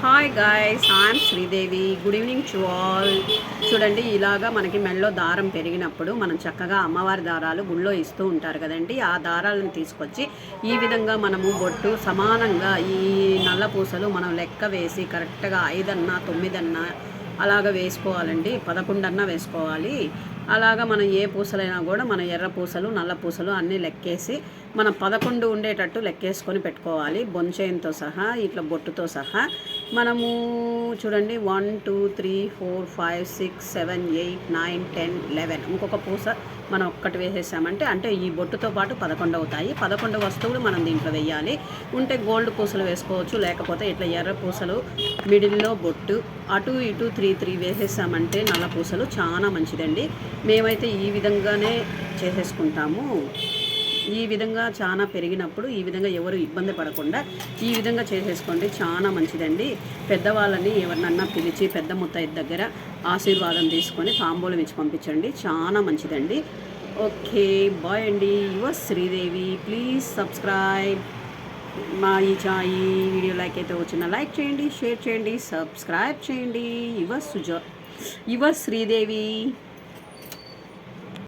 Hi guys, I'm Sridevi. Good evening to all. చూడండి, ఇలాగా మనకి మెడలో దారం పెరిగినప్పుడు మనం చక్కగా అమ్మవారి దారాలు గుళ్ళో ఇస్తూ ఉంటారు కదండి. ఆ దారాలను తీసుకొచ్చి ఈ విధంగా మనము బొట్టు సమానంగా ఈ నల్ల పూసలు మనం లెక్క వేసి కరెక్ట్గా 5 అన్నా 9 అన్నా అలాగ వేసుకోవాలండి. 11 అన్నా వేసుకోవాలి. అలాగా మనం ఏ పూసలైనా కూడా మన ఎర్ర పూసలు నల్ల పూసలు అన్నీ లెక్కేసి మనం 11 ఉండేటట్టు లెక్కేసుకొని పెట్టుకోవాలి. బొంచైన్తో సహా ఇట్లా బొట్టుతో సహా మనము చూడండి 1 2 3 4 5 6 7 8 9 10 11 ఇంకొక పూస మనం ఒక్కటి వేసేసామంటే అంటే ఈ బొట్టుతో పాటు 11 అవుతాయి. 11 వస్తువులు మనం దీంట్లో వేయాలి. ఉంటే గోల్డ్ పూసలు వేసుకోవచ్చు, లేకపోతే ఇట్లా ఎర్ర పూసలు మిడిల్లో బొట్టు అటు ఇటు 3 వేసేసామంటే నల్ల పూసలు చాలా మంచిదండి. మేమైతే ఈ విధంగానే చేసేసుకుంటాము. ఈ విధంగా చాలా పెరిగినప్పుడు ఈ విధంగా ఎవరు ఇబ్బంది పడకుండా ఈ విధంగా చేసేసుకోండి, చాలా మంచిదండి. పెద్దవాళ్ళని ఎవరినన్నా పిలిచి పెద్ద ముత్తైదు దగ్గర ఆశీర్వాదం తీసుకొని తాంబూలం ఇచ్చి పంపించండి, చాలా మంచిదండి. ఓకే, బాయ్ అండి. యువర్ శ్రీదేవి. ప్లీజ్ సబ్స్క్రైబ్ మా ఈ వీడియో లైక్ అయితే వచ్చిన లైక్ చేయండి, షేర్ చేయండి, సబ్స్క్రైబ్ చేయండి. యువర్ శ్రీదేవి.